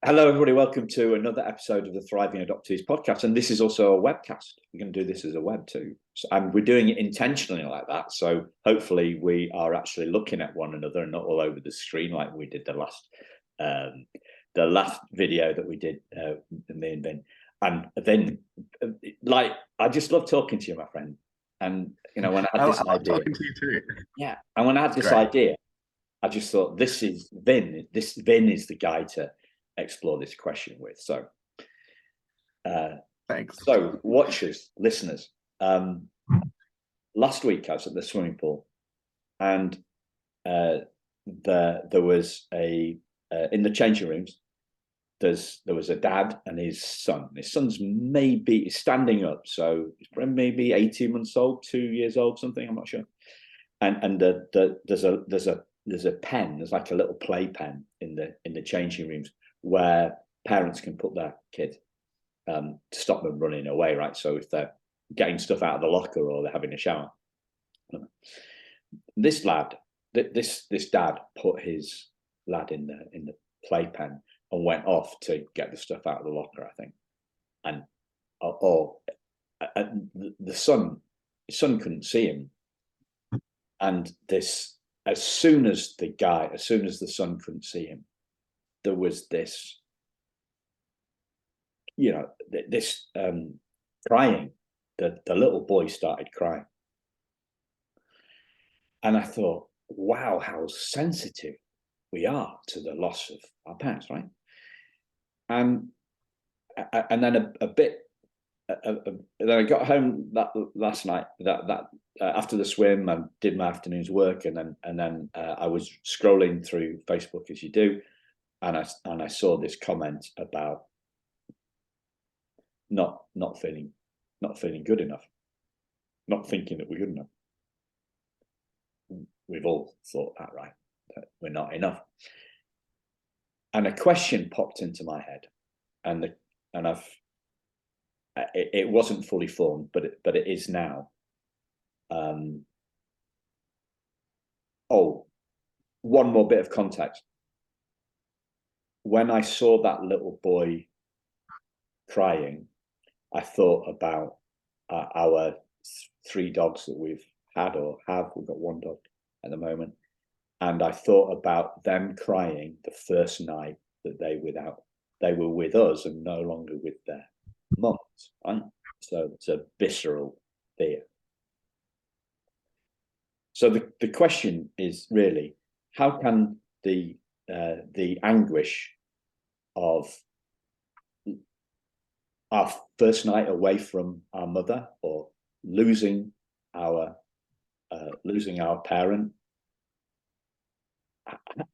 Hello, everybody. Welcome to another episode of the Thriving Adoptees podcast. And this is also a webcast. We're going to do this as a web too. And we're doing it intentionally like that. So hopefully we are actually looking at one another and not all over the screen like we did the last video that we did, me and Vin. And then, I just love talking to you, my friend. And, when I had this I love idea. talking to you too. Yeah. And when I had this idea, I just thought, this is Vin. Vin is the guy to explore this question with. So Thanks. So watchers, listeners, last week I was at the swimming pool, and there was a in the changing rooms, there was a dad and his son. His son's maybe standing up, so he's maybe 18 months old, 2 years old, something, I'm not sure. And there's a pen, there's like a little play pen in the changing rooms where parents can put their kid to stop them running away, right? So if they're getting stuff out of the locker or they're having a shower, this dad put his lad in the playpen and went off to get the stuff out of the locker, I think. And the son couldn't see him, and as soon as the son couldn't see him, there was this crying. The little boy started crying, and I thought, wow, how sensitive we are to the loss of our parents, right? And then then I got home last night after the swim, and did my afternoon's work, and then I was scrolling through Facebook as you do, and I saw this comment about not feeling good enough, not thinking that we're good enough. We've all thought that, right? That we're not enough. And a question popped into my head, it wasn't fully formed, but it is now. One more bit of context. When I saw that little boy crying, I thought about our 3 dogs that we've had or have. We've got 1 dog at the moment. And I thought about them crying the first night that they were with us and no longer with their mums, right? So it's a visceral fear. So the question is really, how can the anguish of our first night away from our mother, or losing our parent,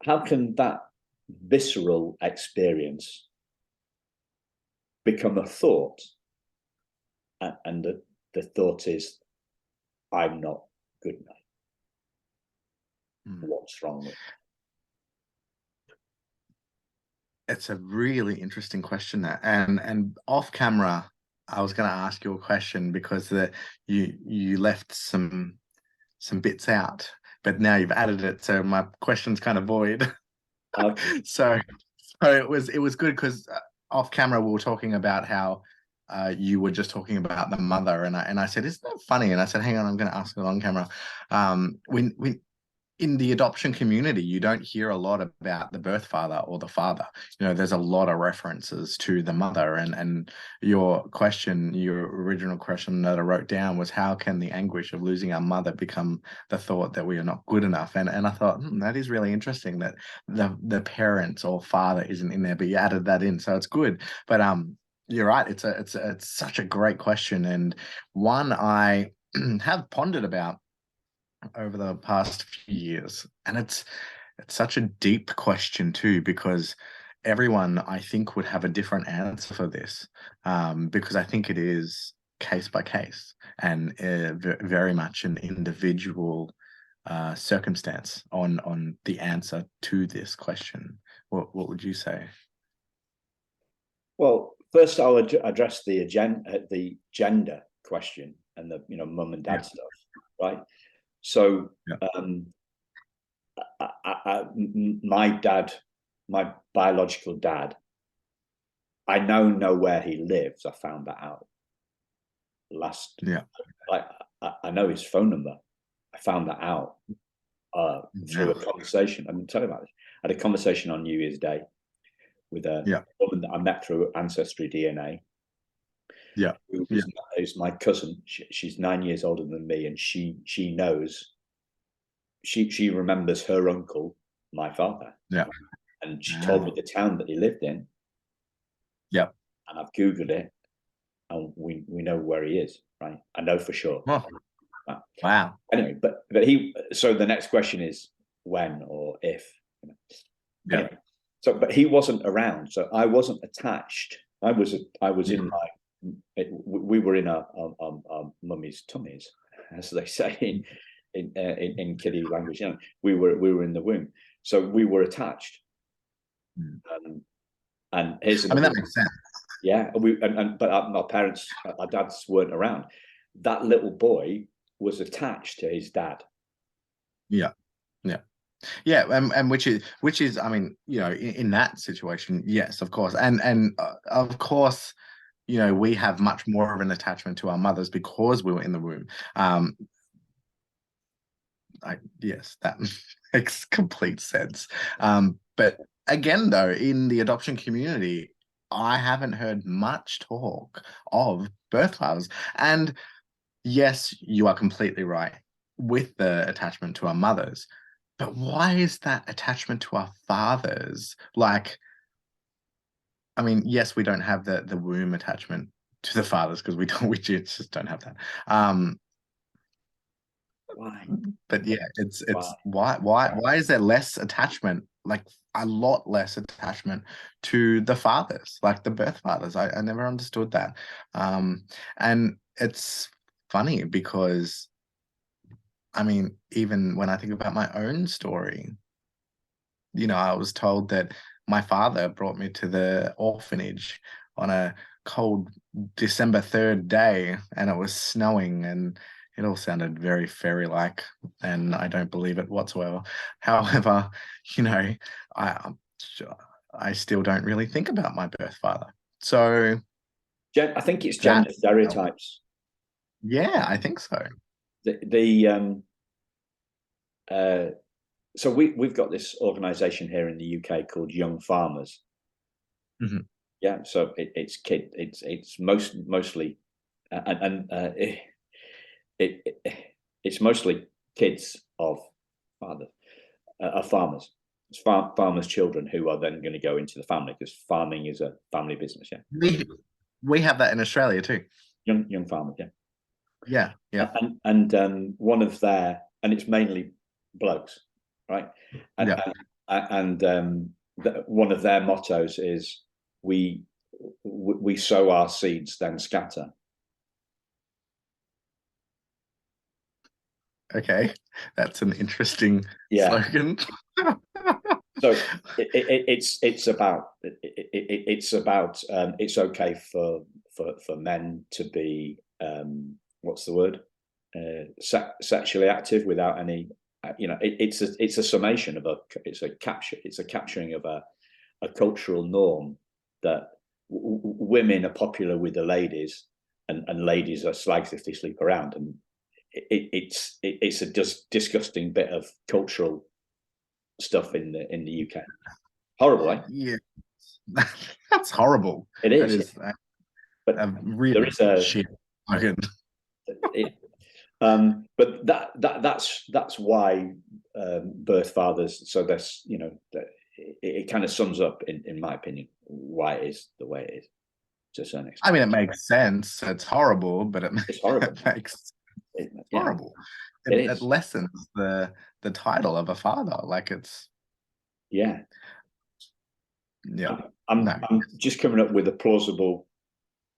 how can that visceral experience become a thought? And the thought is, I'm not good enough. What's wrong with me? It's a really interesting question, that, and off camera, I was going to ask you a question because you left some bits out, but now you've added it, so my question's kind of void. Okay. So it was good because off camera we were talking about how you were just talking about the mother, and I said, isn't that funny? And I said, hang on, I'm going to ask it on camera. When in the adoption community, you don't hear a lot about the birth father or the father. There's a lot of references to the mother, and your original question that I wrote down was, how can the anguish of losing our mother become the thought that we are not good enough? And I thought, that is really interesting that the parents or father isn't in there, but you added that in, so it's good. But you're right, it's such a great question, and one I have pondered about over the past few years. And it's such a deep question too, because everyone, I think, would have a different answer for this, because I think it is case by case and very much an individual circumstance on the answer to this question. What would you say? Well, first I'll address the gender question and the mum and dad stuff, right? So my dad my biological dad, I now know where he lives. I found that out last. Yeah. Like I know his phone number. I found that out through a conversation. I'm telling you about this. I had a conversation on New Year's Day with a woman that I met through Ancestry DNA. Yeah. Who's my cousin. She's 9 years older than me, and she knows. She remembers her uncle, my father. Yeah. And she told me the town that he lived in. Yeah. And I've Googled it, and we know where he is, right? I know for sure. Oh. Wow. Anyway, but he. So the next question is when or if. Yeah. Anyway, but he wasn't around, so I wasn't attached. I was in my. We were in our mummy's tummies, as they say in kiddie language. You know, we were in the womb, so we were attached. And here's that makes sense. Yeah, but our parents, our dads weren't around. That little boy was attached to his dad. Yeah, and which is, I mean, you know, in that situation, yes, of course, and of course, you know, we have much more of an attachment to our mothers because we were in the womb. Yes, that makes complete sense. But again, though, in the adoption community, I haven't heard much talk of birth fathers. And yes, you are completely right with the attachment to our mothers. But why is that attachment to our fathers? Like, I mean, yes, we don't have the womb attachment to the fathers because we just don't have that. Why? But yeah, it's why is there less attachment, like a lot less attachment to the fathers, like the birth fathers? I never understood that. And it's funny because, I mean, even when I think about my own story, you know, I was told that my father brought me to the orphanage on a cold December 3rd day, and it was snowing, and it all sounded very fairy-like, and I don't believe it whatsoever. However, you know, I still don't really think about my birth father. So I think it's gender stereotypes. Yeah, I think so. So we've got this organization here in the UK called Young Farmers. Mm-hmm. Yeah, so it's mostly it's mostly kids of farmers. It's farmers' children who are then going to go into the family, because farming is a family business. Yeah, we have that in Australia too. Young farmers. Yeah, yeah. And one of their, and it's mainly blokes, right? And one of their mottos is we sow our seeds, then scatter. Okay, that's an interesting slogan. So it's about it's okay for men to be what's the word, sexually active without any, you know, it's a summation of it's a capturing of a cultural norm that women are popular with the ladies, and ladies are slags if they sleep around, and it's a disgusting bit of cultural stuff in the UK. Horrible, eh? Yeah, that's horrible. It is. But really there is a shit. But that's why birth fathers. So that's, you know, it kind of sums up, in my opinion, why it is the way it is. To a certain extent. I mean, it makes sense. It's horrible, but it's horrible. It's horrible. It lessens the title of a father. Like it's. Yeah. Yeah. I'm just coming up with a plausible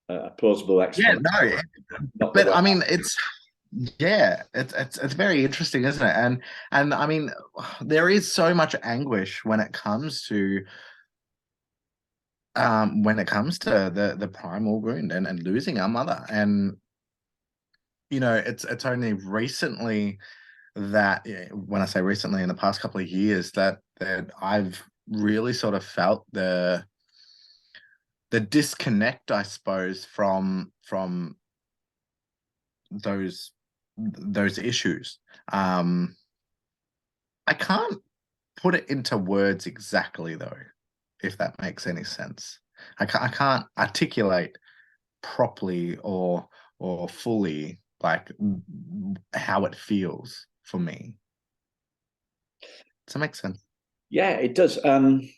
explanation. Yeah, no. But I mean, it's very interesting, isn't it? And I mean, there is so much anguish when it comes to the primal wound and losing our mother. And you know, it's only recently that, when I say recently, in the past couple of years, that I've really sort of felt the disconnect, I suppose, from those issues. I can't put it into words exactly though, if that makes any sense. I can't articulate properly or fully like how it feels for me. Does that make sense? Yeah, it does. I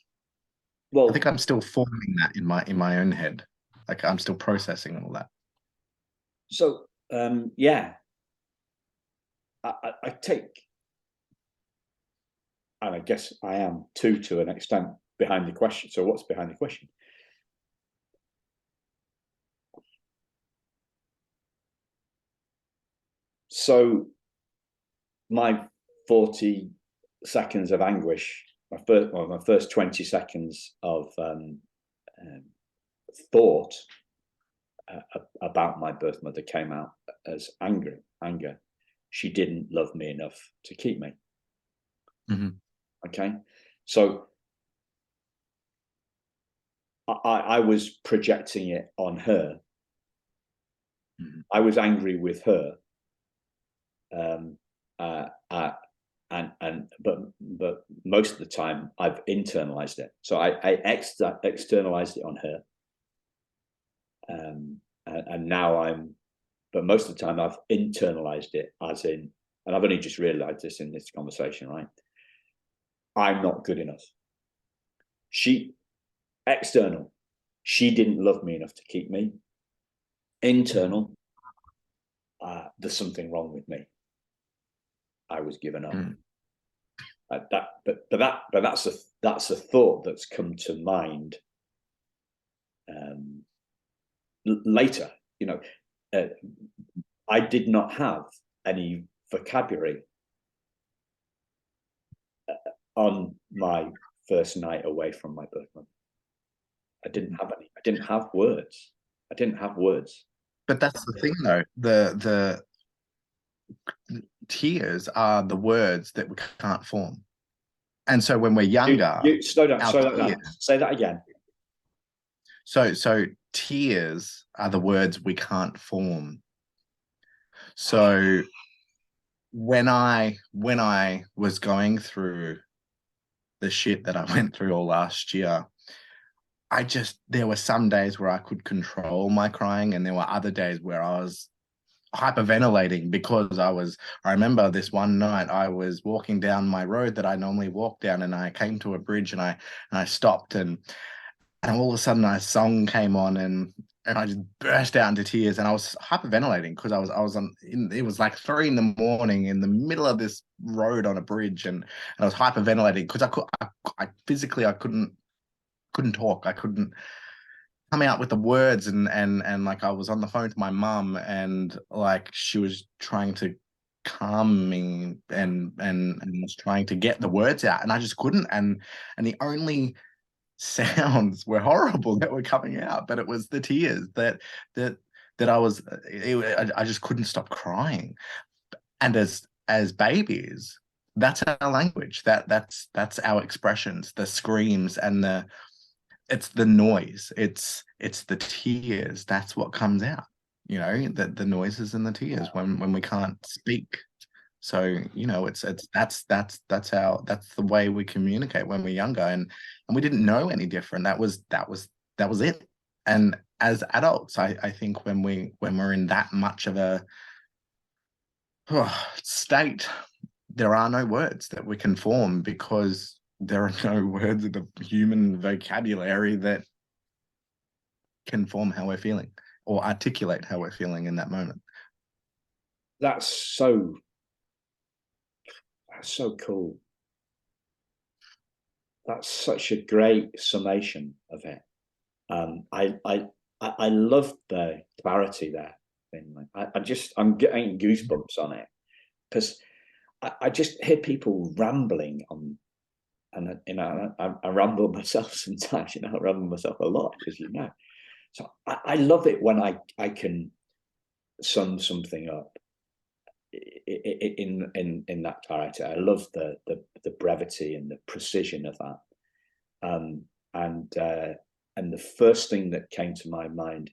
Well, think I'm still forming that in my own head. Like I'm still processing all that. so yeah, I take, and I guess I am too, to an extent, behind the question. So what's behind the question? So my 40 seconds of anguish, my first 20 seconds of thought about my birth mother came out as anger. She didn't love me enough to keep me. Mm-hmm. Okay, so I was projecting it on her. Mm-hmm. I was angry with her, um, uh, uh, but most of the time I've internalized it. So I externalized it on her, and now but most of the time I've internalized it as in, and I've only just realized this in this conversation, right? I'm not good enough. She, external, she didn't love me enough to keep me. Internal, there's something wrong with me. I was given up. Mm-hmm. That's a thought that's come to mind later. You know, uh, I did not have any vocabulary on my first night away from my birth mother. I didn't have any. I didn't have words. I didn't have words. But that's the thing, though. The tears are the words that we can't form. And so when we're younger, Slow down. our Slow that tears. down. Say that again. So tears are the words we can't form. So when I was going through the shit that I went through all last year, there were some days where I could control my crying, and there were other days where I was hyperventilating because I remember this one night I was walking down my road that I normally walk down, and I came to a bridge, and I stopped, and all of a sudden a song came on, and I just burst out into tears, and I was hyperventilating because I was it was like 3 a.m. in the middle of this road on a bridge, and I was hyperventilating because I physically I couldn't talk. I couldn't come out with the words, and like I was on the phone to my mum, and like she was trying to calm me and was trying to get the words out, and I just couldn't, and the only sounds were horrible that were coming out, but it was the tears that I just couldn't stop crying. And as babies, that's our language. That's our expressions, the screams and it's the noise. It's the tears. That's what comes out. The noises and the tears when we can't speak. So that's the way we communicate when we're younger, and we didn't know any different. That was it. And as adults, I think when we're in that much of a state, there are no words that we can form because there are no words in the human vocabulary that can form how we're feeling or articulate how we're feeling in that moment. That's so cool. That's such a great summation of it. I love the clarity there. I'm getting goosebumps on it because I just hear people rambling on, and I ramble myself sometimes. I ramble myself a lot, as you know. So I love it when I can sum something up in that clarity. I love the brevity and the precision of that. Um, and the first thing that came to my mind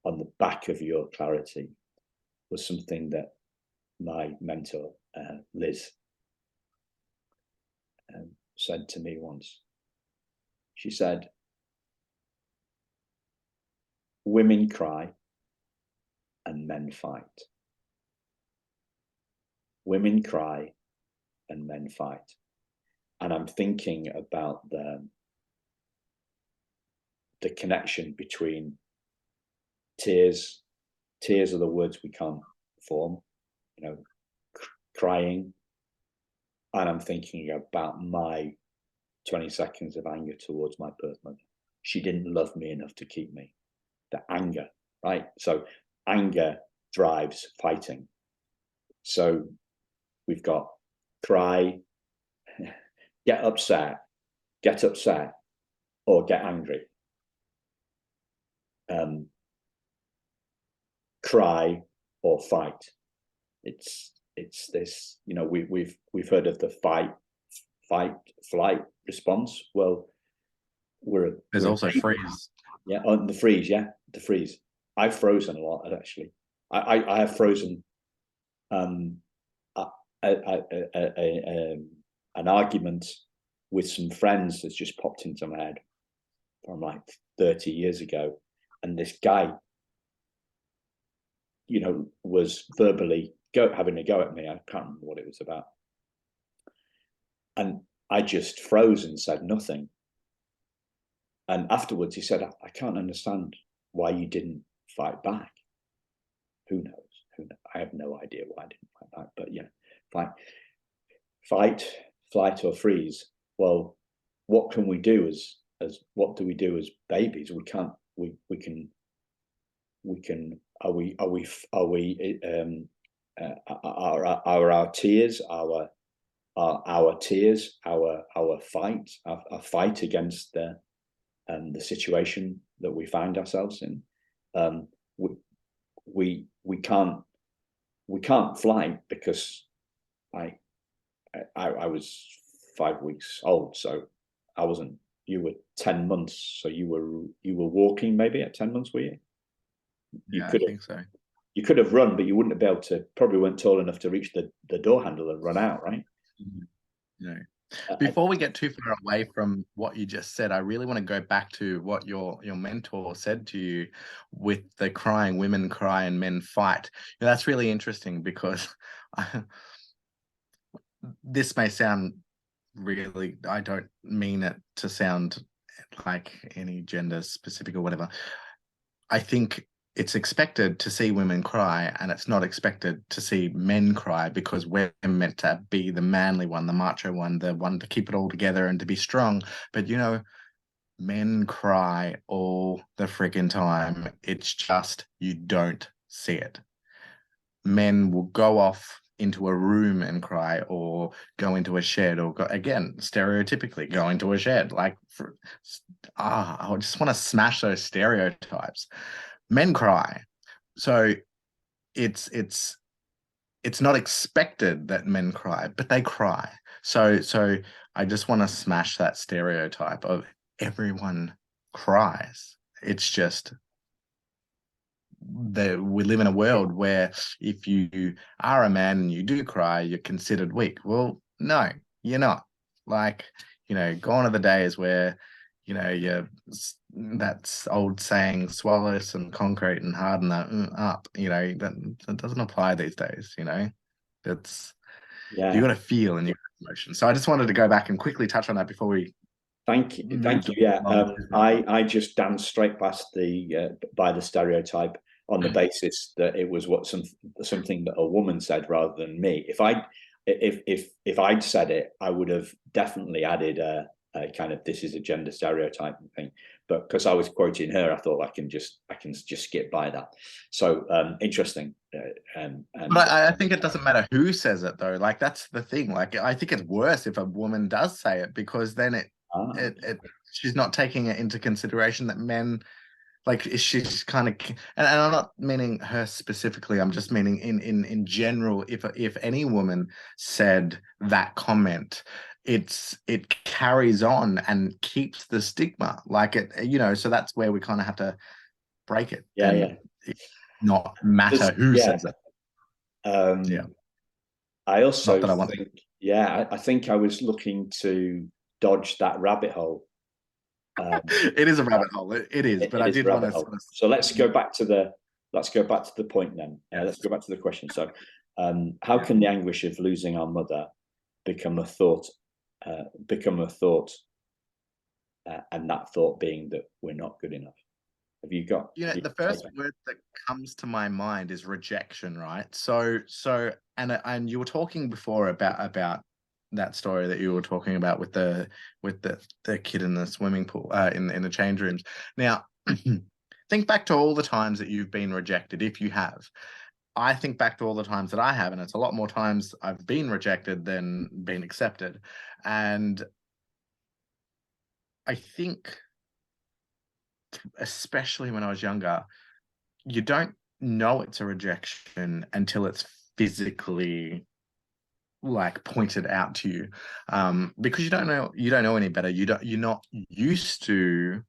on the back of your clarity was something that my mentor, Liz, said to me once. She said, women cry and men fight. Women cry and men fight. And I'm thinking about the connection between tears. Tears are the words we can't form, crying. And I'm thinking about my 20 seconds of anger towards my birth mother. She didn't love me enough to keep me. The anger, right? So anger drives fighting. So we've got cry, get upset, or get angry. Cry or fight. It's this, we've heard of the fight, flight response. Well, there's also freeze. Yeah, the freeze. Yeah, the freeze. I've frozen a lot, actually. I have frozen. An argument with some friends that's just popped into my head from like 30 years ago, and this guy, was verbally having a go at me. I can't remember what it was about, and I just froze and said nothing. And afterwards, he said, "I can't understand why you didn't fight back." Who knows? I have no idea why I didn't fight back. But fight, flight, or freeze. Well, what can we do as what do we do as babies? We can't. We can. Are our tears our tears our fight against the situation that we find ourselves in? We can't fly because I was 5 weeks old, so I wasn't. You were 10 months, so you were walking maybe at 10 months, were you? I think so. You could have run, but you wouldn't have been able to. Probably weren't tall enough to reach the door handle and run out, right? No. Before we get too far away from what you just said, I really want to go back to what your mentor said to you with the crying, women cry and men fight. That's really interesting because this may sound really, I don't mean it to sound like any gender specific or whatever. I think it's expected to see women cry, and it's not expected to see men cry because we're meant to be the manly one, the macho one, the one to keep it all together and to be strong. But men cry all the freaking time. It's just you don't see it. Men will go off into a room and cry, or go into a shed, or again, stereotypically go into a shed. I just want to smash those stereotypes. Men cry, so it's not expected that men cry, but they cry. So I just want to smash that stereotype of everyone cries. It's just that we live in a world where if you are a man and you do cry, you're considered weak. Well, no, you're not. Gone are the days where that's old saying, swallow some concrete and harden that up. That doesn't apply these days. That's you got to feel and you got emotion. So I just wanted to go back and quickly touch on that before we. Thank you. Yeah, I just danced straight past by the stereotype on the basis that it was something that a woman said rather than me. If I'd said it, I would have definitely added a kind of this is a gender stereotype thing. But because I was quoting her, I thought I can just skip by that. So interesting. But I think it doesn't matter who says it though. That's the thing. I think it's worse if a woman does say it, because then she's not taking it into consideration that men, she's kind of, and I'm not meaning her specifically, I'm just meaning in general, if any woman said that comment, it carries on and keeps the stigma, like it, so that's where we kind of have to break it, Yeah, and yeah. it not matter who Yeah. says it. Yeah. I Not also that I want. think, yeah, I think I was looking to dodge that rabbit hole. It is a rabbit hole. It is, but It I is a did want rabbit to sort hole. of. So let's go back to the point then. Let's Yes. go back to the question. So, how Yeah. can the anguish of losing our mother become a thought? Become a thought, and that thought being that we're not good enough. Have you got? The first word that comes to my mind is rejection, right? And you were talking before about that story that you were talking about with the kid in the swimming pool, in the change rooms. Now, think back to all the times that you've been rejected, if you have. I think back to all the times that I have, and it's a lot more times I've been rejected than been accepted. And I think, especially when I was younger, you don't know it's a rejection until it's physically like pointed out to you, because you don't know any better. You're not used to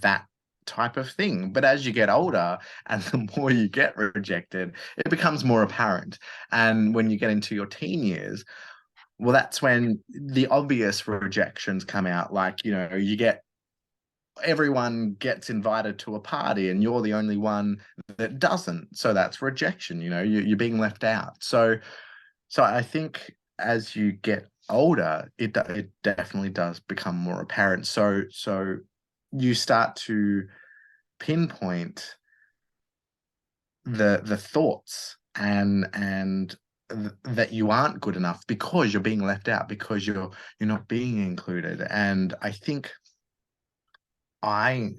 that type of thing. But as you get older and the more you get rejected, it becomes more apparent. And when you get into your teen years, well, that's when the obvious rejections come out. Like, you get everyone gets invited to a party and you're the only one that doesn't, so that's rejection. You're being left out. So I think as you get older, it definitely does become more apparent. So you start to pinpoint the thoughts and that you aren't good enough because you're being left out, because you're not being included. And I think I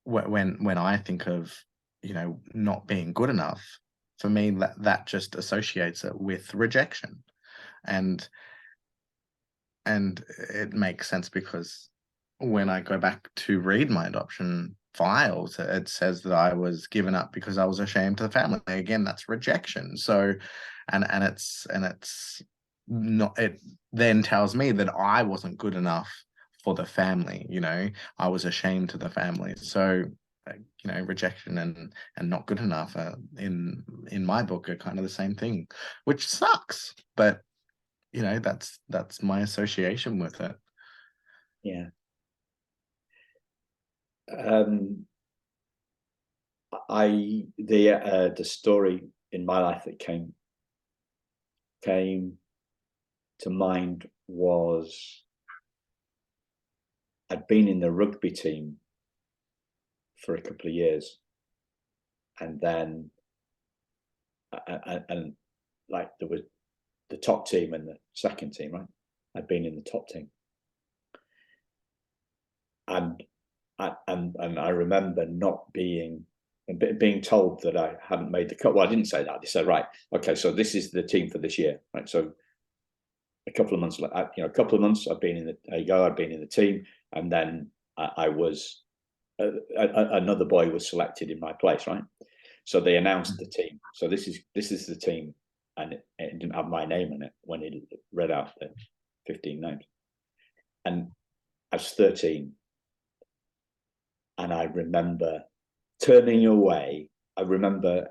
when I think of not being good enough, for me that just associates it with rejection. And and it makes sense because when I go back to read my adoption files, it says that I was given up because I was ashamed to the family. Again, that's rejection. So and it's not, it then tells me that I wasn't good enough for the family. I was ashamed to the family. So rejection and not good enough, in my book, are kind of the same thing, which sucks, but that's my association with it. Yeah. The story in my life that came to mind was I'd been in the rugby team for a couple of years, and then and like there was the top team and the second team, right? I'd been in the top team, and I remember not being told that I hadn't made the cut. Well, I didn't say that. They said, right, okay, so this is the team for this year, right? So a couple of months, I've been in the I'd been in the team, and then I was another boy was selected in my place, right? So they announced the team. So this is the team, and it didn't have my name in it when it read out the 15 names. And I was 13, and I remember turning away. I remember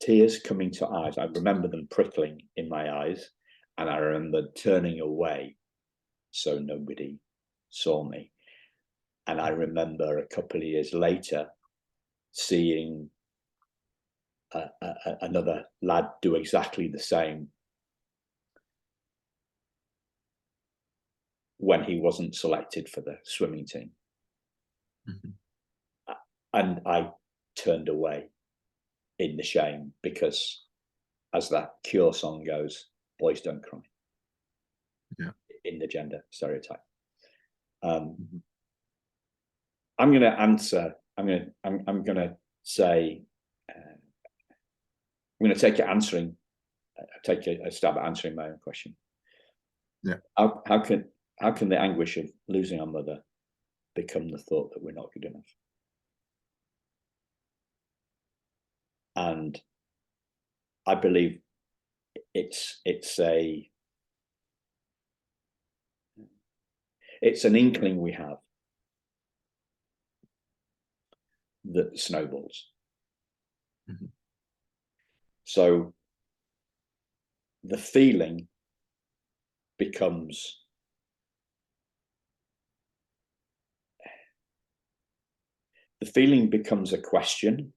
tears coming to eyes. I remember them prickling in my eyes, and I remember turning away so nobody saw me. And I remember a couple of years later seeing another lad do exactly the same when he wasn't selected for the swimming team. Mm-hmm. And I turned away in the shame because, as that Cure song goes, boys don't cry. Yeah. In the gender stereotype. I'm going to answer. I'm going to say. I'm going to take a stab at answering my own question. Yeah. How can the anguish of losing our mother become the thought that we're not good enough? And I believe it's a it's an inkling we have that snowballs. Mm-hmm. So the feeling becomes a question.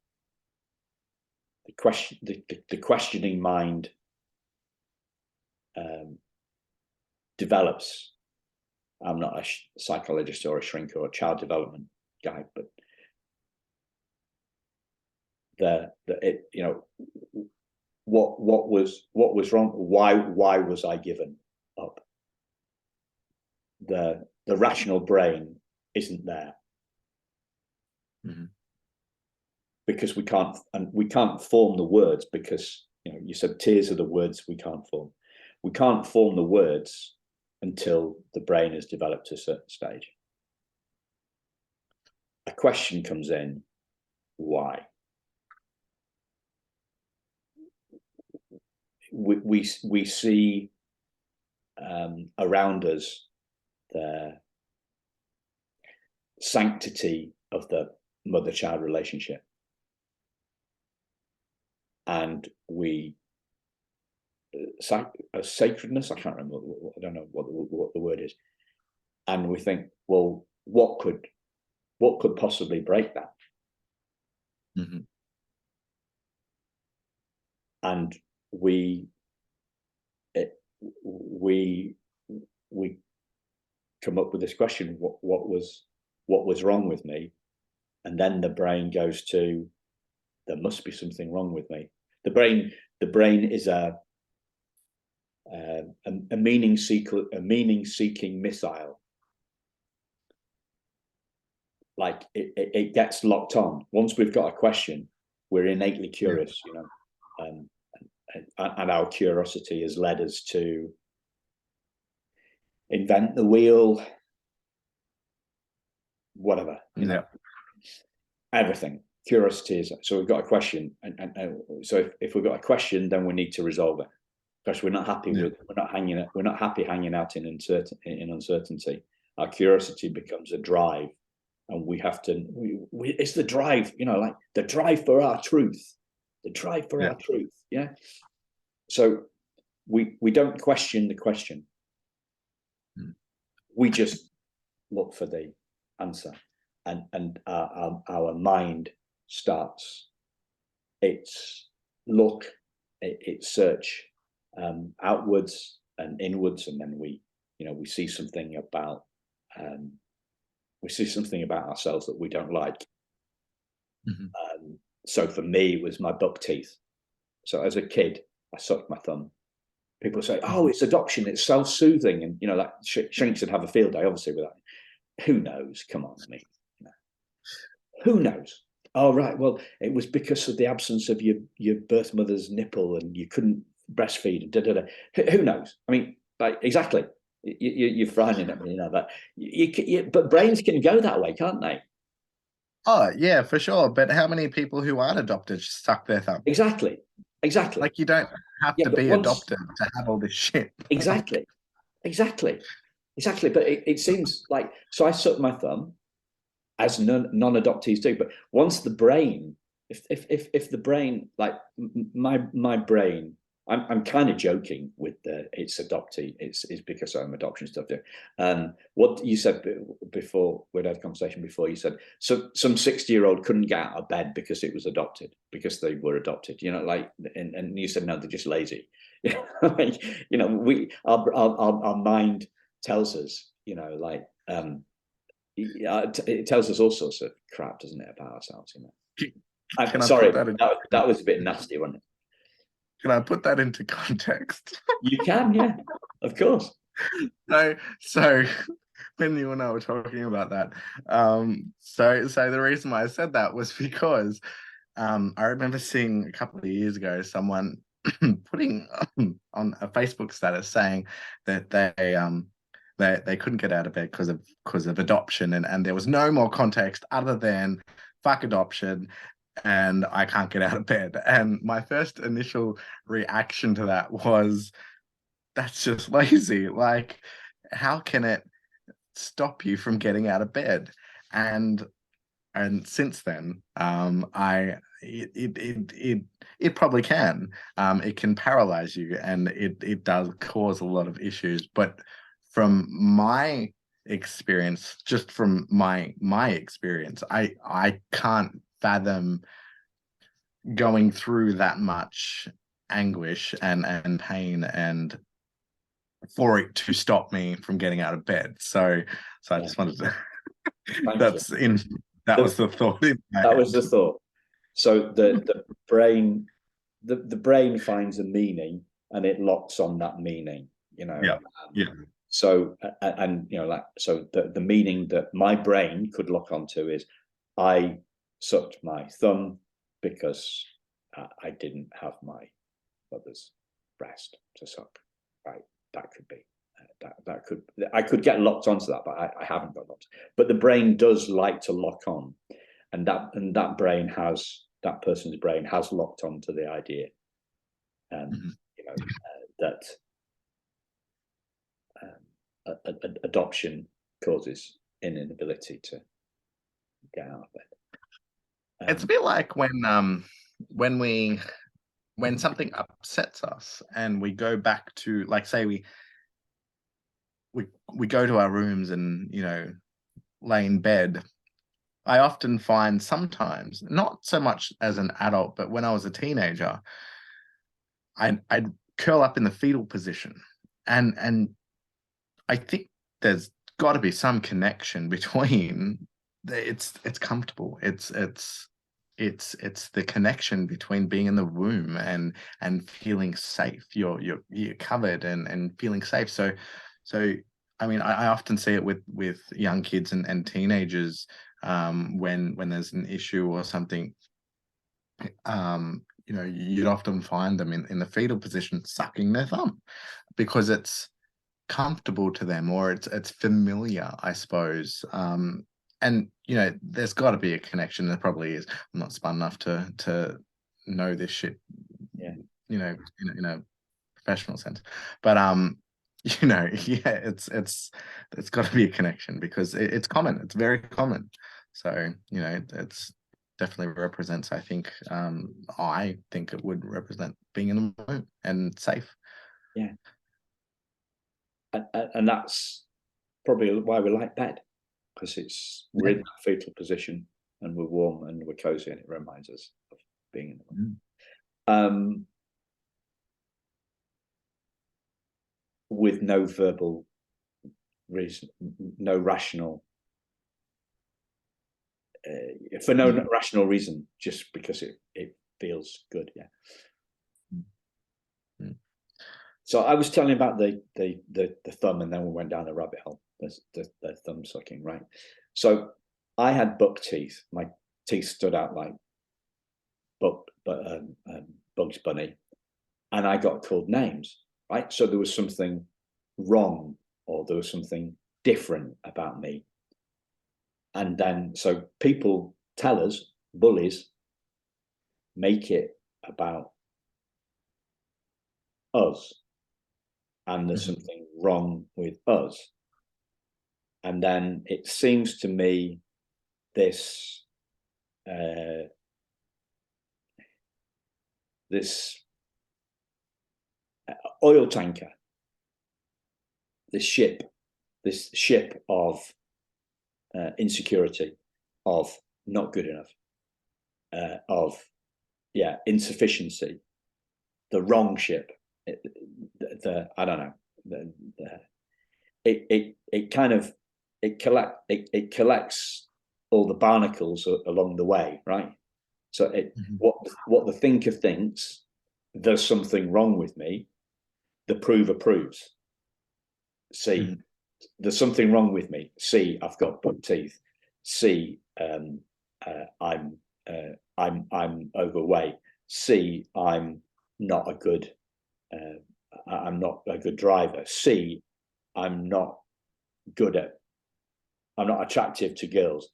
The questioning mind develops. I'm not a psychologist or a shrink or a child development guy, but what was wrong? Why was I given up? The rational brain isn't there. Mm-hmm. Because we can't form the words, because you said tears are the words we can't form. We can't form the words until the brain has developed to a certain stage. A question comes in, why? We see around us the sanctity of the mother-child relationship, and a sacredness. I can't remember. I don't know what the word is. And we think, well, what could possibly break that? Mm-hmm. And we come up with this question: what was wrong with me? And then the brain goes to, there must be something wrong with me. The brain is a meaning seeking missile. Like it gets locked on. Once we've got a question, we're innately curious, and our curiosity has led us to invent the wheel, whatever, everything. Curiosity is, so we've got a question, and so if we've got a question, then we need to resolve it, because we're not happy we're not happy hanging out in uncertainty. Our curiosity becomes a drive, and we have to. It's the drive, like the drive for our truth, our truth. Yeah. So we don't question the question. We just look for the answer, and our mind starts its look, its search outwards and inwards, and then we see something about ourselves that we don't like. Mm-hmm. So for me, it was my buck teeth. So as a kid, I sucked my thumb. People say, "Oh, it's adoption, it's self-soothing," and like shrinks would have a field day, obviously, with that. Who knows? Come on, me. Who knows? Oh, right. Well, it was because of the absence of your birth mother's nipple, and you couldn't breastfeed. Da, da, da. Who knows? I mean, like, exactly. You're frowning at me, that. But brains can go that way, can't they? Oh yeah, for sure. But how many people who aren't adopted suck their thumb? Exactly. Like, you don't have to be adopted to have all this shit. Exactly. But it seems like, so I suck my thumb, as non-adoptees do. But once the brain, if the brain, like my brain, I'm kind of joking with it's adoptee. It's because I'm adoption stuff. What you said before, we'd had a conversation before. You said some 60-year-old couldn't get out of bed because it was adopted, because they were adopted. And you said no, they're just lazy. Our mind tells us, it tells us all sorts of crap, doesn't it, about ourselves? I'm sorry, that was a bit nasty, wasn't it? Can I put that into context? You can, yeah, of course. So when you and I were talking about that, so the reason why I said that was because I remember seeing a couple of years ago someone putting on a Facebook status saying that they couldn't get out of bed because of adoption, and there was no more context other than fuck adoption, and I can't get out of bed. And my first initial reaction to that was, that's just lazy. Like, how can it stop you from getting out of bed. And since then, it probably can. It can paralyze you, and it does cause a lot of issues. But from my experience, just from my experience, I can't fathom going through that much anguish and pain, and for it to stop me from getting out of bed. So I just wanted to that's in that was the thought in my That head. was the thought. So the brain, the brain finds a meaning and it locks on that meaning, you know. Yeah. So and you know, like, so the meaning that my brain could lock onto is, I sucked my thumb because I didn't have my mother's breast to suck. Right, that could be. That could, I could get locked onto that, but I haven't got locked. But the brain does like to lock on, and that brain has, that person's brain has locked onto the idea, you know, that adoption causes an inability to get out of bed. It's a bit like when when something upsets us and we go back to, like, say we go to our rooms and, you know, lay in bed. I often find sometimes, not so much as an adult, but when I was a teenager, I'd curl up in the fetal position, and I think there's got to be some connection between it's comfortable. It's the connection between being in the room and feeling safe. You're covered and feeling safe. So I mean, I often see it with young kids and teenagers, when there's an issue or something. You know, you'd often find them in the fetal position sucking their thumb because it's comfortable to them, or it's familiar, I suppose. And you know, there's got to be a connection. There probably is. I'm not smart enough to know this shit, Yeah. you know, in a professional sense, but you know, yeah, it's got to be a connection because it's common. It's very common. So you know, it's definitely represents, I think, I think it would represent being in the room and safe. Yeah. And that's probably why we like bed, because we're in that fetal position and we're warm and we're cozy, and it reminds us of being in the room. With no verbal reason, no rational, for no rational reason, just because it feels good. Yeah. So I was telling you about the thumb, and then we went down the rabbit hole. The thumb sucking, right? So I had buck teeth. My teeth stood out like Bugs Bunny, and I got called names, right? So there was something wrong, or there was something different about me. And then, so people tell us, bullies, make it about us, and there's something wrong with us. And then it seems to me this this oil tanker, this ship of insecurity, of not good enough, of insufficiency, the wrong ship, I don't know, it kind of it collects all the barnacles along the way, right? So what the thinker thinks, there's something wrong with me, the prover proves. See, there's something wrong with me. See, I've got buck teeth. See, I'm overweight. See, I'm not a good driver. See, I'm not attractive to girls.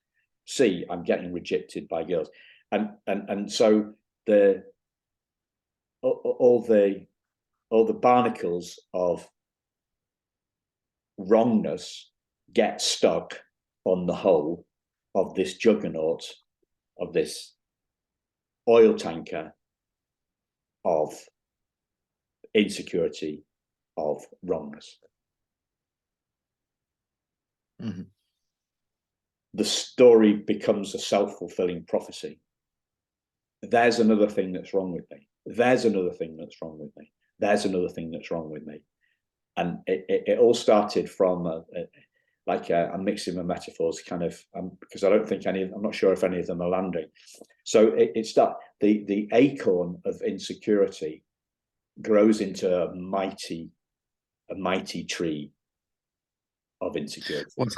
See, I'm getting rejected by girls. And so all the barnacles of wrongness get stuck on the hull of this juggernaut, of this oil tanker of insecurity, of wrongness. Mm-hmm. The story becomes a self-fulfilling prophecy. There's another thing that's wrong with me. There's another thing that's wrong with me. There's another thing that's wrong with me. And it all started from I'm mixing my metaphors, kind of, because I don't think I'm not sure if any of them are landing. So it's that the acorn of insecurity grows into a mighty tree of insecurity. Well, it's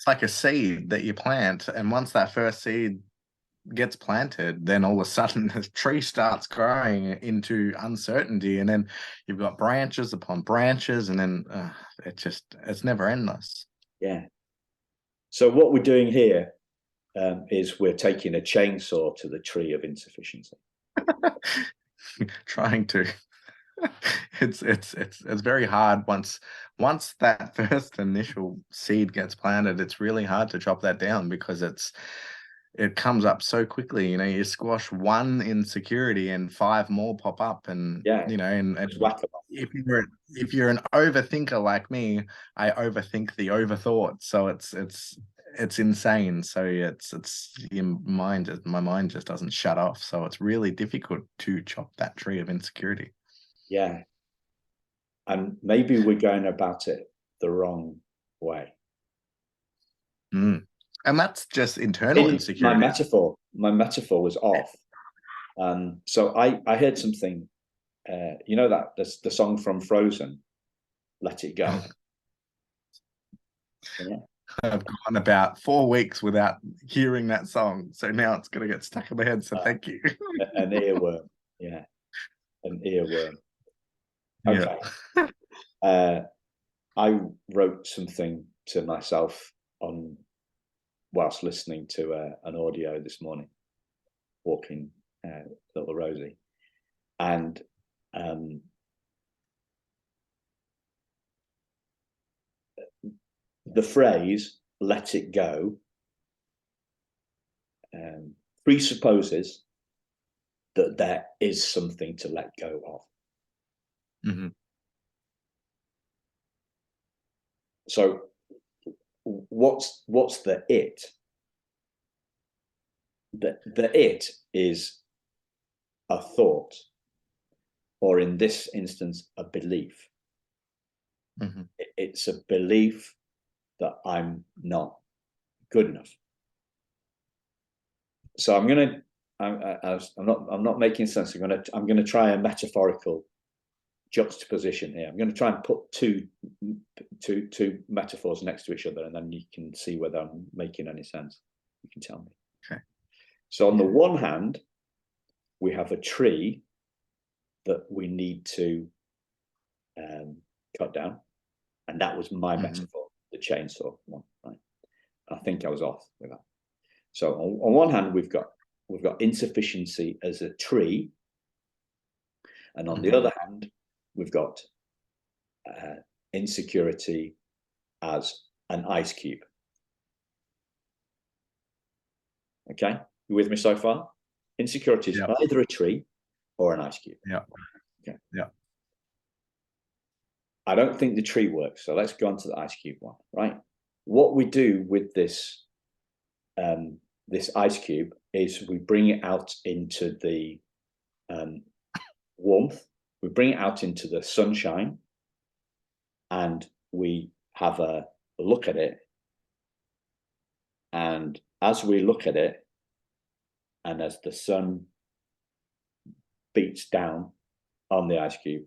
like a seed that you plant, and once that first seed gets planted, then all of a sudden the tree starts growing into uncertainty, and then you've got branches upon branches, and then it's never endless. Yeah. So what we're doing here is we're taking a chainsaw to the tree of insufficiency. Trying to. It's very hard once that first initial seed gets planted. It's really hard to chop that down because it comes up so quickly. You know, you squash one insecurity and 5 more pop up, and you know, and if you're an overthinker like me, I overthink the overthought. So it's insane. So my mind just doesn't shut off. So it's really difficult to chop that tree of insecurity. Yeah. And maybe we're going about it the wrong way. And that's just internal insecurity. My metaphor was off. So I heard something, you know, that the song from Frozen, Let It Go. Yeah. I've gone about 4 weeks without hearing that song, so now it's going to get stuck in my head. So thank you. An earworm, yeah, an earworm. Okay. Yeah. I wrote something to myself whilst listening to an audio this morning, walking little Rosie, and the phrase "let it go" presupposes that there is something to let go of. Mm-hmm. So what's the it? The it is a thought, or in this instance, a belief. Mm-hmm. It's a belief that I'm not good enough. So I'm not making sense. I'm gonna try a metaphorical juxtaposition here. I'm going to try and put two metaphors next to each other, and then you can see whether I'm making any sense. You can tell me. Okay. So on the one hand, we have a tree that we need to cut down, and that was my metaphor, the chainsaw one. Right? I think I was off with that. So on one hand, we've got insufficiency as a tree, and on the other hand, we've got insecurity as an ice cube. Okay, you with me so far? Insecurity is either a tree or an ice cube. Yeah. Okay. Yeah. I don't think the tree works, so let's go on to the ice cube one. Right. What we do with this this ice cube is we bring it out into the warmth. We bring it out into the sunshine, and we have a look at it. And as we look at it, and as the sun beats down on the ice cube,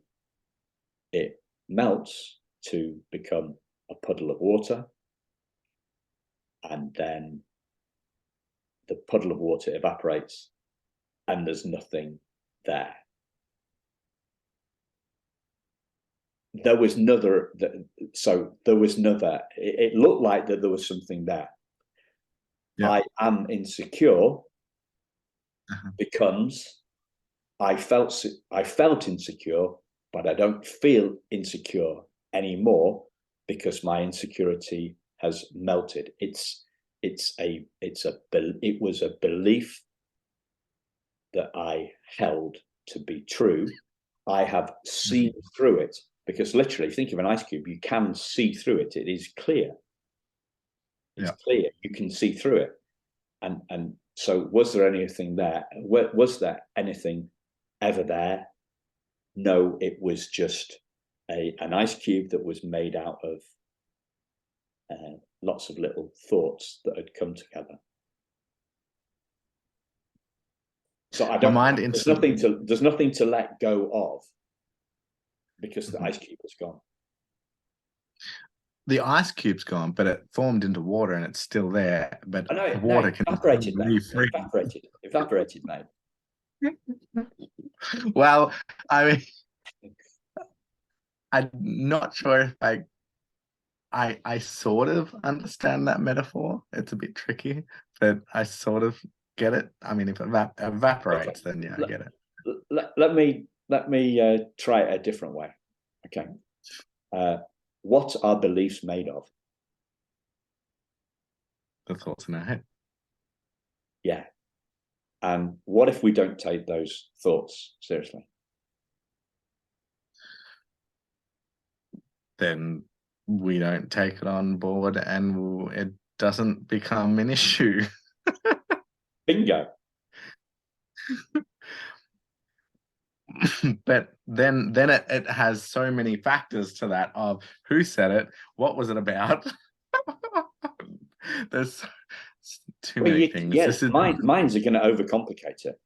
it melts to become a puddle of water. And then the puddle of water evaporates, and there's nothing there. There was another, it looked like that there was something there. Yeah. I am insecure becomes I felt insecure, but I don't feel insecure anymore because my insecurity has melted. It was a belief that I held to be true. I have seen through it, because literally, think of an ice cube, you can see through it. It is clear. It's clear. You can see through it. And so, was there anything there? Was there anything ever there? No, it was just an ice cube that was made out of lots of little thoughts that had come together. So I don't. There's nothing to let go of, because the ice cube is gone. The ice cube's gone, but it formed into water and it's still there. But the water can evaporated, mate. Evaporated, mate. Well, I mean, I'm not sure if I sort of understand that metaphor. It's a bit tricky, but I sort of get it. I mean, if it evaporates, then yeah, I get it. Let me try it a different way. Okay. What are beliefs made of? The thoughts in our head. Yeah. And what if we don't take those thoughts seriously? Then we don't take it on board and it doesn't become an issue. Bingo. But then it has so many factors to that of who said it, what was it about? There's too many things. Yes, minds are going to overcomplicate it.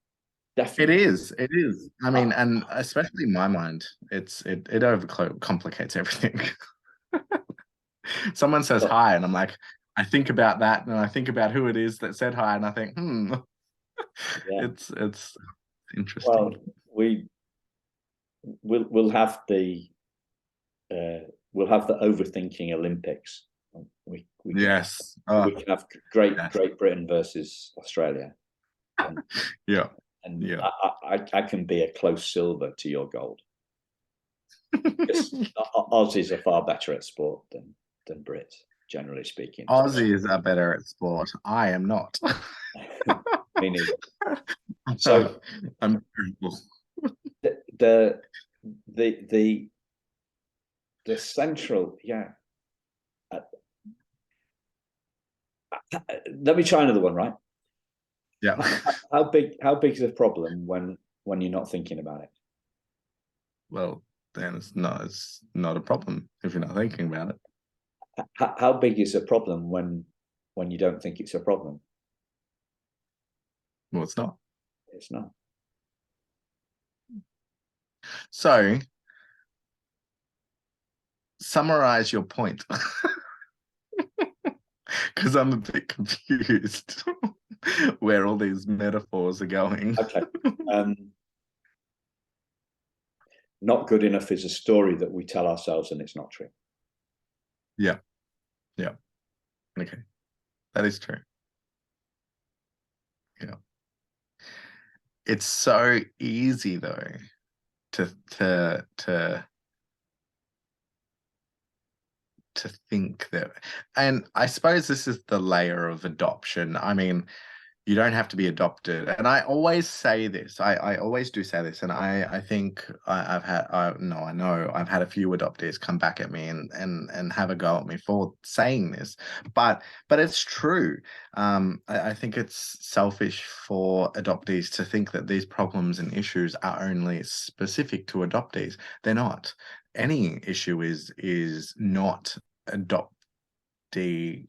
Definitely. It is. I mean, and especially in my mind, it overcomplicates everything. Someone says hi, and I'm like, I think about that, and I think about who it is that said hi, and I think, it's interesting. Well, we'll have the overthinking Olympics. We yes, we can have Great Britain versus Australia. And, I can be a close silver to your gold. Aussies are far better at sport than Brits, generally speaking. Aussies are better at sport. I am not. Me neither. So I'm the central, let me try another one, right? Yeah. How big is a problem when you're not thinking about it? Well, then it's not a problem if you're not thinking about it. How big is a problem when you don't think it's a problem? Well, it's not. It's not. So, summarize your point. Because I'm a bit confused where all these metaphors are going. Okay. Not good enough is a story that we tell ourselves and it's not true. Yeah. Okay. That is true. Yeah. It's so easy though to think that, and I suppose this is the layer of adoption. I mean, you don't have to be adopted, and I always say this. I always do say this, and I think I know I've had a few adoptees come back at me and have a go at me for saying this, but it's true. I think it's selfish for adoptees to think that these problems and issues are only specific to adoptees. They're not. Any issue is not adoptee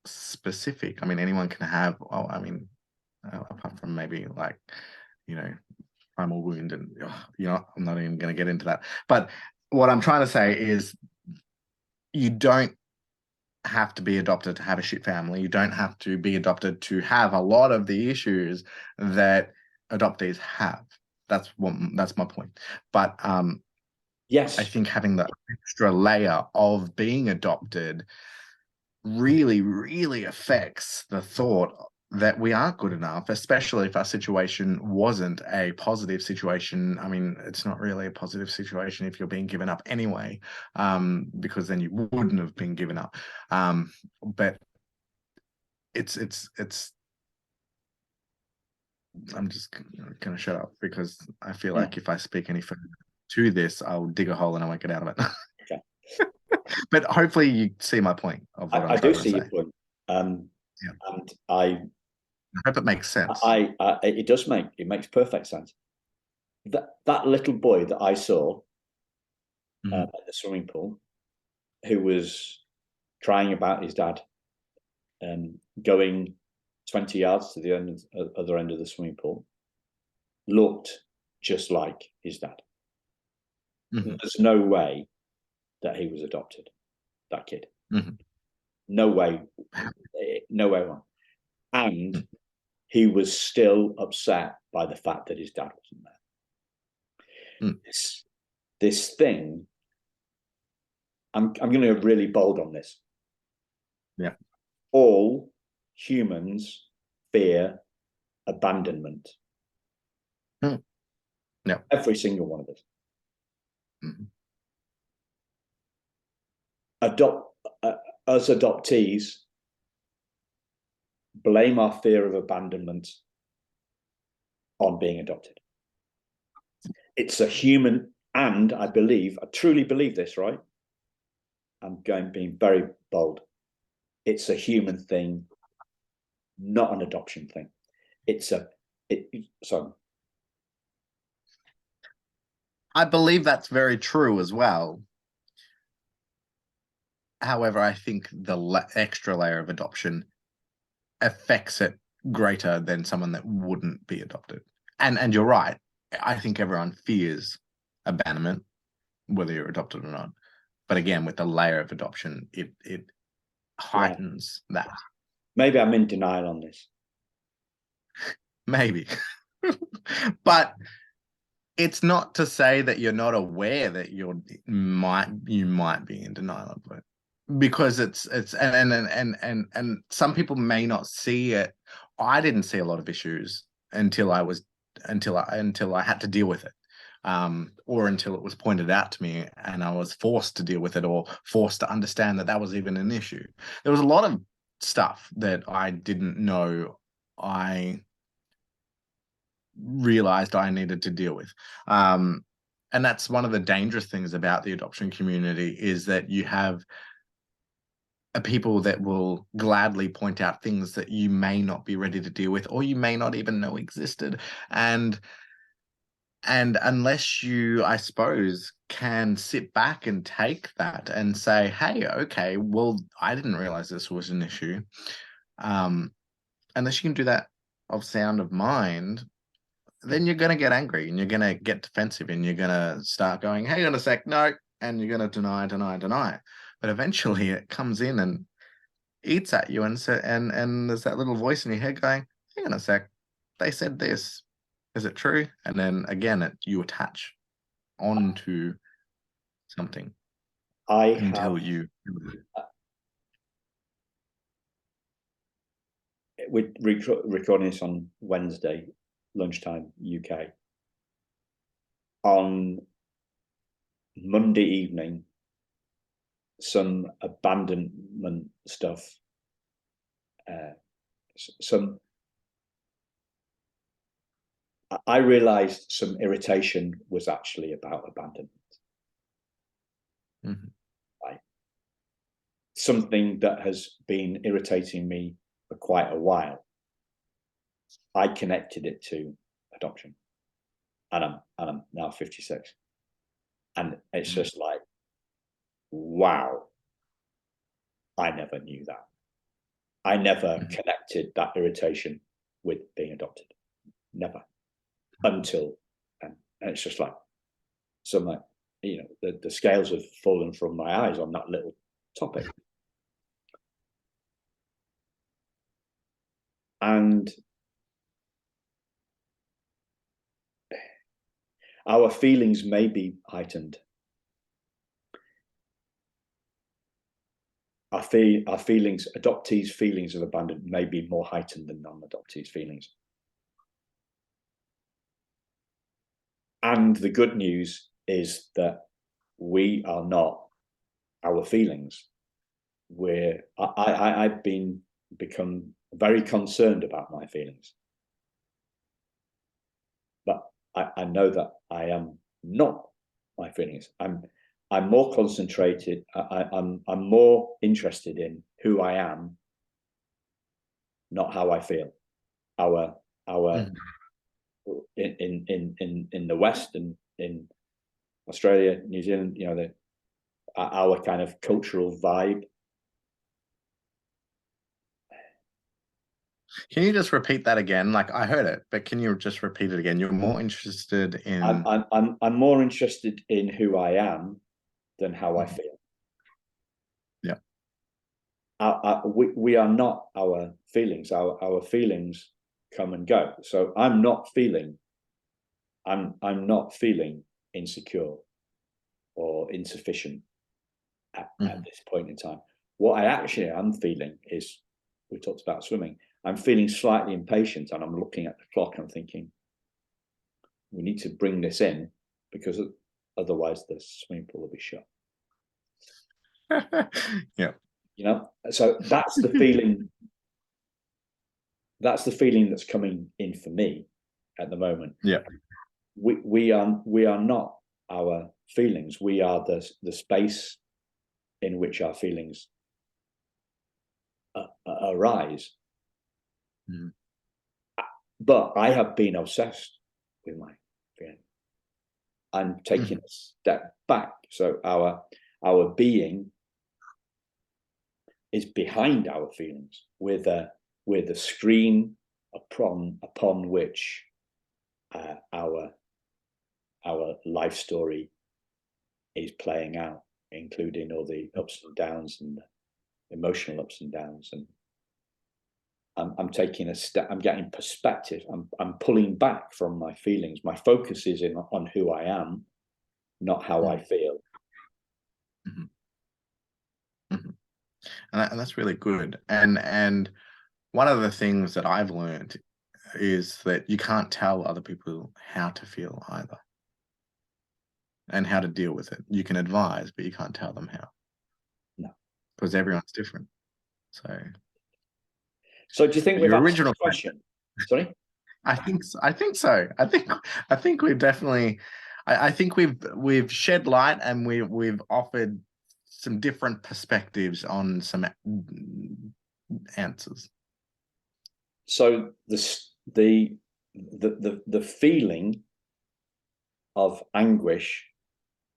specific. I mean, anyone can have, apart from maybe like, primal wound and, I'm not even going to get into that. But what I'm trying to say is you don't have to be adopted to have a shit family. You don't have to be adopted to have a lot of the issues that adoptees have. That's my point. But yes, I think having the extra layer of being adopted really, really affects the thought that we aren't good enough, especially if our situation wasn't a positive situation. I mean, it's not really a positive situation if you're being given up anyway, because then you wouldn't have been given up. But it's I'm just going to shut up because I feel like if I speak any further to this, I'll dig a hole and I won't get out of it. Okay. But hopefully you see my point of what I I'm do trying to see say. your point. And I hope it makes sense. It does makes perfect sense. That little boy that I saw at the swimming pool, who was crying about his dad, going 20 yards to the other end of the swimming pool, looked just like his dad. There's no way that he was adopted, that kid. No way. No way wrong. And he was still upset by the fact that his dad wasn't there. This thing, I'm going to go really bold on this. Yeah. All humans fear abandonment. Yeah. Every single one of us. Us adoptees blame our fear of abandonment on being adopted. It's a human, and I truly believe this, right? I'm being very bold. It's a human thing, not an adoption thing. Sorry. I believe that's very true as well. However, I think the extra layer of adoption affects it greater than someone that wouldn't be adopted. And you're right. I think everyone fears abandonment, whether you're adopted or not. But again, with the layer of adoption, it heightens that. Maybe I'm in denial on this. Maybe. But it's not to say that you're not aware that you might be in denial of it, because it's and some people may not see it. I didn't see a lot of issues until I had to deal with it, or until it was pointed out to me and I was forced to deal with it, or forced to understand that was even an issue. There was a lot of stuff that I didn't know I realized I needed to deal with. And that's one of the dangerous things about the adoption community, is that you have people that will gladly point out things that you may not be ready to deal with, or you may not even know existed. And unless you, I suppose, can sit back and take that and say, hey, okay, well, I didn't realize this was an issue. Unless you can do that of sound of mind, then you're going to get angry and you're going to get defensive and you're going to start going, hang on a sec, no, and you're going to deny. But eventually it comes in and eats at you, and there's that little voice in your head going, hang on a sec, they said this. Is it true? And then again, you attach onto something until you... We're recording this on Wednesday, lunchtime, UK. On Monday evening, some abandonment stuff, I realized some irritation was actually about abandonment. Right? Something that has been irritating me for quite a while. I connected it to adoption, and I'm now 56, and it's just like, wow, I never knew that. I never connected that irritation with being adopted, never, until, and it's just like, the scales have fallen from my eyes on that little topic. And our feelings may be heightened. our feelings, adoptees' feelings of abandonment may be more heightened than non-adoptees' feelings. And the good news is that we are not our feelings. I've become very concerned about my feelings, but I know that I am not my feelings. I'm more concentrated. I'm more interested in who I am, not how I feel. Our in the West and in Australia, New Zealand, you know, our kind of cultural vibe. Can you just repeat that again? Like, I heard it, but can you just repeat it again? You're more interested in. I'm more interested in who I am than how I feel. Yeah. We are not our feelings. Our feelings come and go. So I'm not feeling insecure or insufficient at this point in time. What I actually am feeling is, we talked about swimming, I'm feeling slightly impatient, and I'm looking at the clock and I'm thinking, we need to bring this in, because otherwise the swimming pool will be shut. Yeah. You know, so that's the feeling. That's the feeling that's coming in for me at the moment. Yeah. We are not our feelings. We are the space in which our feelings arise. Mm. But I have been obsessed with my feeling. I'm taking a step back. So our being is behind our feelings. We're the screen upon which our life story is playing out, including all the ups and downs and the emotional ups and downs. And I'm taking a step. I'm getting perspective. I'm pulling back from my feelings. My focus is on who I am, not how I feel. Mm-hmm. Mm-hmm. And that's really good. And one of the things that I've learned is that you can't tell other people how to feel either, and how to deal with it. You can advise, but you can't tell them how. No, because everyone's different. So do you think your original question? Sorry? I think so. I think we've definitely. I think we've shed light, and we've offered some different perspectives on some answers. So the feeling of anguish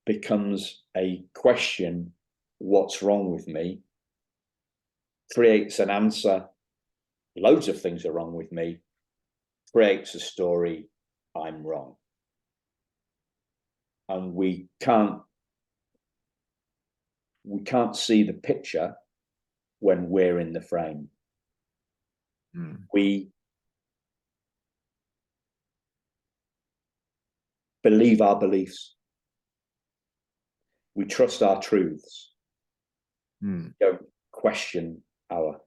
becomes a question: what's wrong with me? Creates an answer: loads of things are wrong with me. Creates a story: I'm wrong. And we can't see the picture when we're in the frame. We believe our beliefs. We trust our truths. Don't question our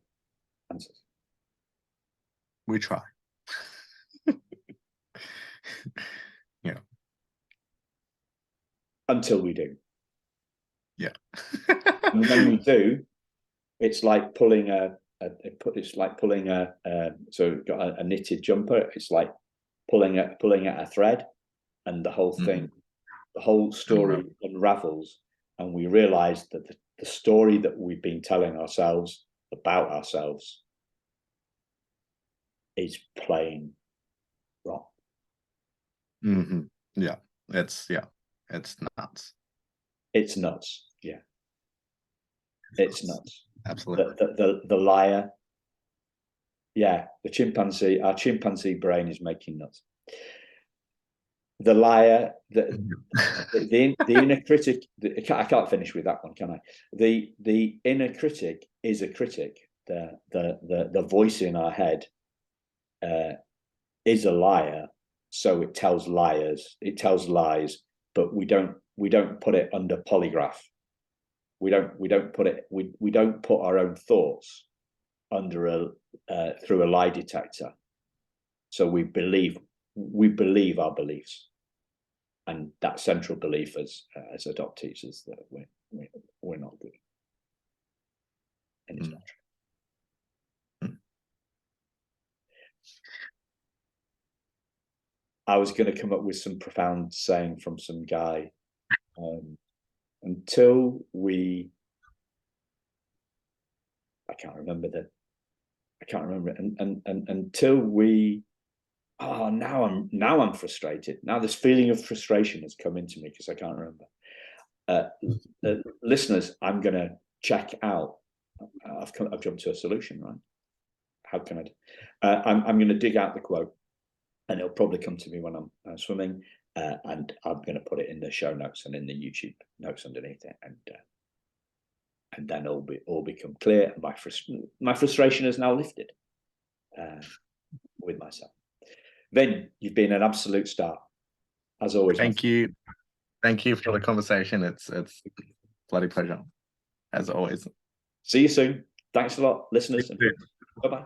answers. We try. Yeah. Until we do. Yeah. And when we do, it's like pulling so we've got a knitted jumper. It's like pulling at a thread, and the whole thing, the whole story unravels, and we realize that the story that we've been telling ourselves about ourselves is plain wrong. Yeah, it's nuts. It's nuts. Yeah, it's nuts. Absolutely. The liar. Yeah, our chimpanzee brain is making nuts. The liar, the inner critic. I can't finish with that one, can I? The inner critic is a critic. The voice in our head is a liar, so it tells lies. It tells lies, but we don't put it under polygraph. We don't put our own thoughts under through a lie detector. So we believe our beliefs, and that central belief as adoptees is that we're not good, and it's not true. I was going to come up with some profound saying from some guy. Until we, I can't remember it. And until we, now I'm frustrated. Now this feeling of frustration has come into me because I can't remember. Listeners, I'm going to check out. I've jumped to a solution, right? How can I? I'm going to dig out the quote, and it'll probably come to me when I'm swimming, and I'm going to put it in the show notes and in the YouTube notes underneath it, and then all become clear. And my frustration is now lifted with myself. Vin, you've been an absolute star, as always. Thank you for the conversation. It's bloody pleasure, as always. See you soon. Thanks a lot, listeners. Bye bye.